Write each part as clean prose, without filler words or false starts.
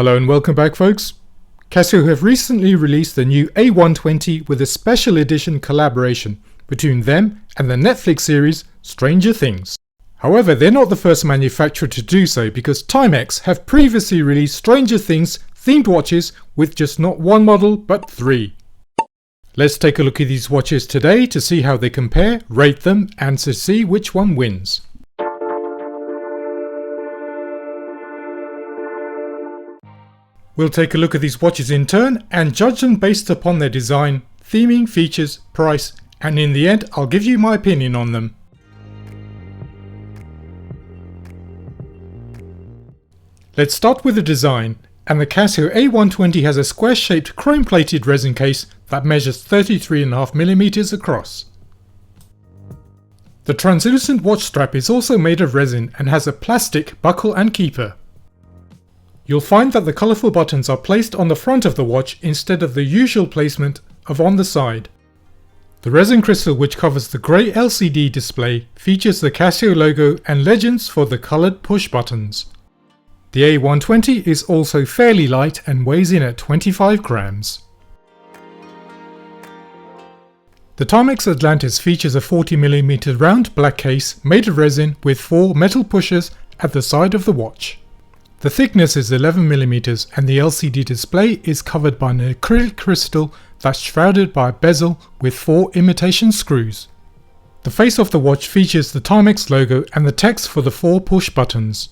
Hello and welcome back, folks. Casio have recently released the new A120 with a special edition collaboration between them and the Netflix series Stranger Things. However, they're not the first manufacturer to do so, because Timex have previously released Stranger Things themed watches with just not one model but 3. Let's take a look at these watches today to see how they compare, rate them, and to see which one wins. We'll take a look at these watches in turn and judge them based upon their design, theming, features, price, and in the end I'll give you my opinion on them. Let's start with the design, and the Casio A120 has a square-shaped chrome-plated resin case that measures 33.5mm across. The translucent watch strap is also made of resin and has a plastic buckle and keeper. You'll find that the colourful buttons are placed on the front of the watch instead of the usual placement of on the side. The resin crystal which covers the grey LCD display features the Casio logo and legends for the coloured push buttons. The A120 is also fairly light and weighs in at 25 grams. The Timex Atlantis features a 40mm round black case made of resin with 4 metal pushers at the side of the watch. The thickness is 11mm and the LCD display is covered by an acrylic crystal that's shrouded by a bezel with 4 imitation screws. The face of the watch features the Timex logo and the text for the 4 push buttons.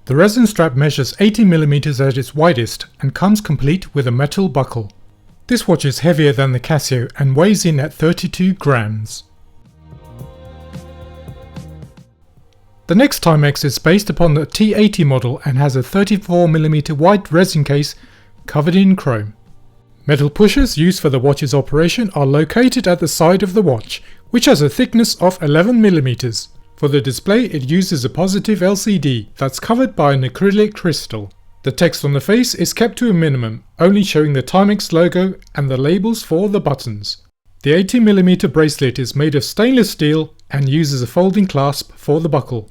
The resin strap measures 18mm at its widest and comes complete with a metal buckle. This watch is heavier than the Casio and weighs in at 32 grams. The next Timex is based upon the T80 model and has a 34mm wide resin case covered in chrome. Metal pushers used for the watch's operation are located at the side of the watch, which has a thickness of 11mm. For the display it uses a positive LCD that's covered by an acrylic crystal. The text on the face is kept to a minimum, only showing the Timex logo and the labels for the buttons. The 18mm bracelet is made of stainless steel and uses a folding clasp for the buckle.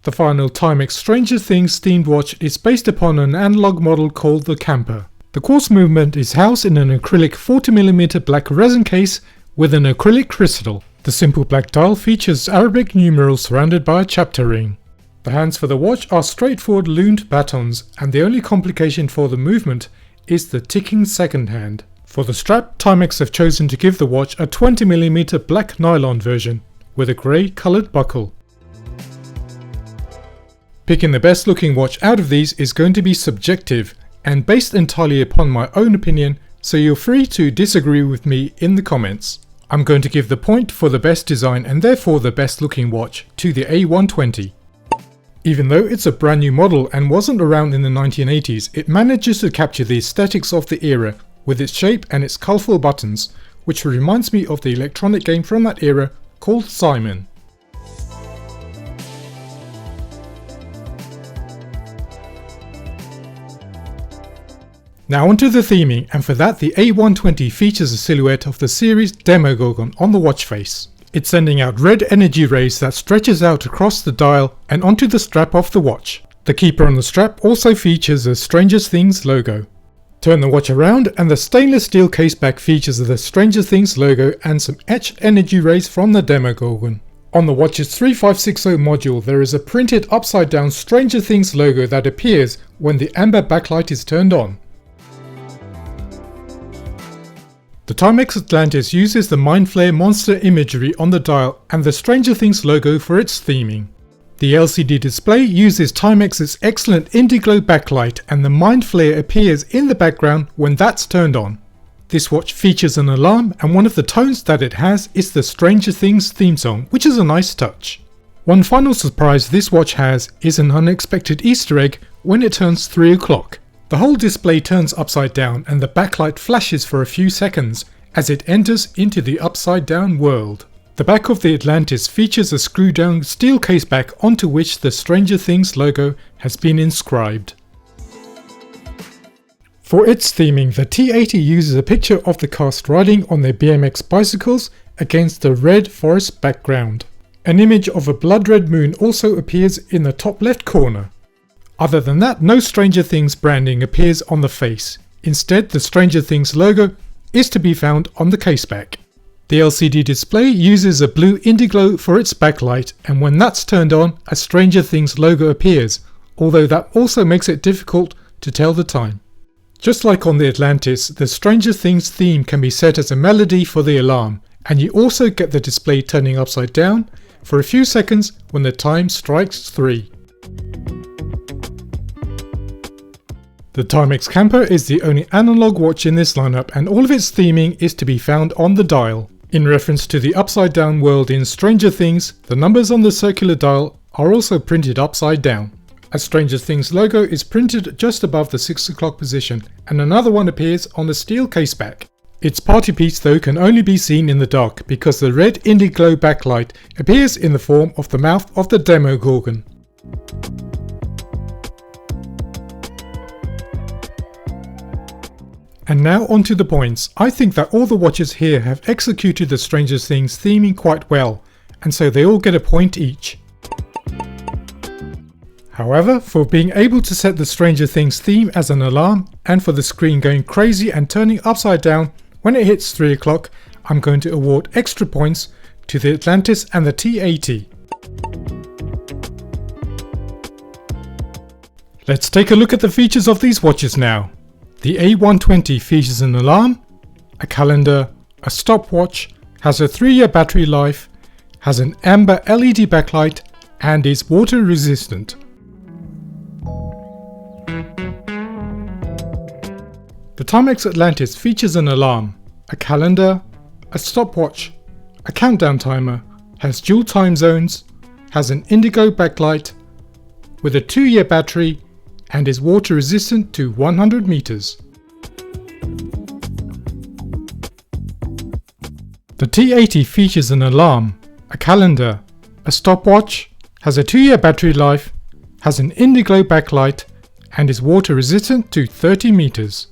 The final Timex Stranger Things themed watch is based upon an analog model called the Camper. The quartz movement is housed in an acrylic 40mm black resin case with an acrylic crystal. The simple black dial features Arabic numerals surrounded by a chapter ring. The hands for the watch are straightforward loomed batons, and the only complication for the movement is the ticking second hand. For the strap, Timex have chosen to give the watch a 20mm black nylon version with a grey coloured buckle. Picking the best looking watch out of these is going to be subjective and based entirely upon my own opinion, so you're free to disagree with me in the comments. I'm going to give the point for the best design and therefore the best looking watch to the A120. Even though it's a brand new model and wasn't around in the 1980s, it manages to capture the aesthetics of the era with its shape and its colourful buttons, which reminds me of the electronic game from that era called Simon. Now onto the theming, and for that the A120 features a silhouette of the series Demogorgon on the watch face. It's sending out red energy rays that stretches out across the dial and onto the strap of the watch. The keeper on the strap also features a Stranger Things logo. Turn the watch around and the stainless steel caseback features the Stranger Things logo and some etched energy rays from the Demogorgon. On the watch's 3560 module there is a printed upside down Stranger Things logo that appears when the amber backlight is turned on. The Timex Atlantis uses the Mind Flare monster imagery on the dial and the Stranger Things logo for its theming. The LCD display uses Timex's excellent Indiglow backlight and the Mind Flare appears in the background when that's turned on. This watch features an alarm and one of the tones that it has is the Stranger Things theme song, which is a nice touch. One final surprise this watch has is an unexpected Easter egg when it turns 3 o'clock. The whole display turns upside down and the backlight flashes for a few seconds as it enters into the upside down world. The back of the Atlantis features a screw down steel caseback onto which the Stranger Things logo has been inscribed. For its theming, the T80 uses a picture of the cast riding on their BMX bicycles against a red forest background. An image of a blood red moon also appears in the top left corner. Other than that, no Stranger Things branding appears on the face. Instead, the Stranger Things logo is to be found on the caseback. The LCD display uses a blue Indiglo for its backlight, and when that's turned on, a Stranger Things logo appears, although that also makes it difficult to tell the time. Just like on the Atlantis, the Stranger Things theme can be set as a melody for the alarm, and you also get the display turning upside down for a few seconds when the time strikes 3. The Timex Camper is the only analog watch in this lineup, and all of its theming is to be found on the dial. In reference to the upside down world in Stranger Things, the numbers on the circular dial are also printed upside down. A Stranger Things logo is printed just above the 6 o'clock position, and another one appears on the steel caseback. Its party piece though can only be seen in the dark because the red Indiglo backlight appears in the form of the mouth of the Demogorgon. And now onto the points. I think that all the watches here have executed the Stranger Things theming quite well, and so they all get a point each. However, for being able to set the Stranger Things theme as an alarm, and for the screen going crazy and turning upside down when it hits 3 o'clock, I'm going to award extra points to the Atlantis and the T80. Let's take a look at the features of these watches now. The A120 features an alarm, a calendar, a stopwatch, has a 3-year battery life, has an amber LED backlight, and is water resistant. The Timex Atlantis features an alarm, a calendar, a stopwatch, a countdown timer, has dual time zones, has an indigo backlight, with a 2-year battery, and is water resistant to 100 meters. The T80 features an alarm, a calendar, a stopwatch, has a 2-year battery life, has an indigo backlight, and is water resistant to 30 meters.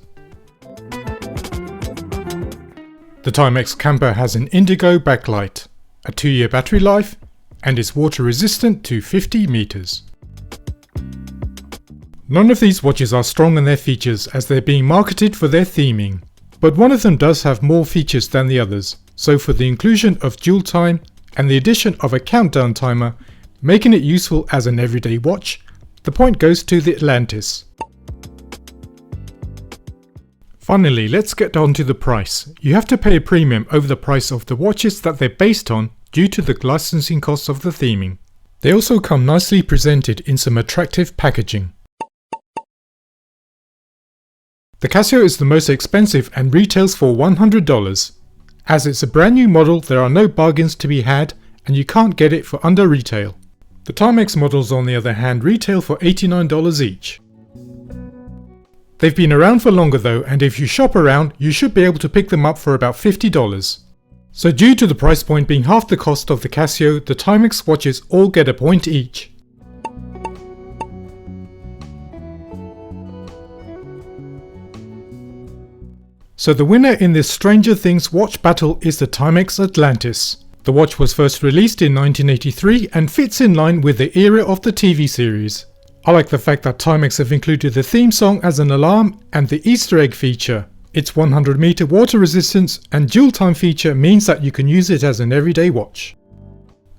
The Timex Camper has an indigo backlight, a 2-year battery life, and is water resistant to 50 meters. None of these watches are strong in their features as they're being marketed for their theming, but one of them does have more features than the others, so for the inclusion of dual time and the addition of a countdown timer, making it useful as an everyday watch, the point goes to the Atlantis. Finally, let's get on to the price. You have to pay a premium over the price of the watches that they're based on due to the licensing costs of the theming. They also come nicely presented in some attractive packaging. The Casio is the most expensive and retails for $100. As it's a brand new model, there are no bargains to be had and you can't get it for under retail. The Timex models on the other hand retail for $89 each. They've been around for longer though, and if you shop around you should be able to pick them up for about $50. So due to the price point being half the cost of the Casio, the Timex watches all get a point each. So the winner in this Stranger Things watch battle is the Timex Atlantis. The watch was first released in 1983 and fits in line with the era of the TV series. I like the fact that Timex have included the theme song as an alarm and the Easter egg feature. Its 100 meter water resistance and dual time feature means that you can use it as an everyday watch.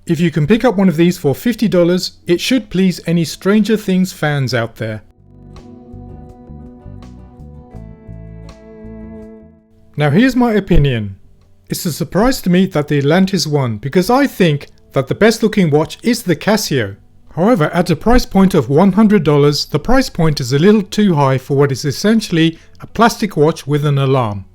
If you can pick up one of these for $50, it should please any Stranger Things fans out there. Now here's my opinion. It's a surprise to me that the Atlantis won because I think that the best looking watch is the Casio. However, at a price point of $100, the price point is a little too high for what is essentially a plastic watch with an alarm.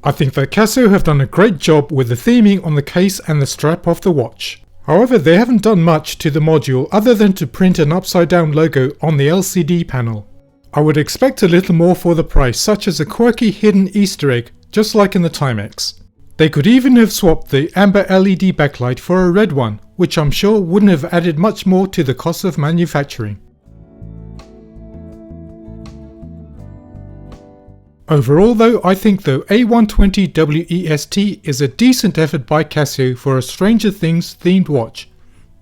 I think that Casio have done a great job with the theming on the case and the strap of the watch. However, they haven't done much to the module other than to print an upside down logo on the LCD panel. I would expect a little more for the price, such as a quirky hidden Easter egg, just like in the Timex. They could even have swapped the amber LED backlight for a red one, which I'm sure wouldn't have added much more to the cost of manufacturing. Overall though, I think the A120 WEST is a decent effort by Casio for a Stranger Things themed watch,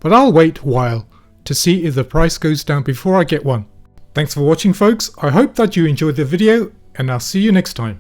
but I'll wait a while to see if the price goes down before I get one. Thanks for watching folks, I hope that you enjoyed the video and I'll see you next time.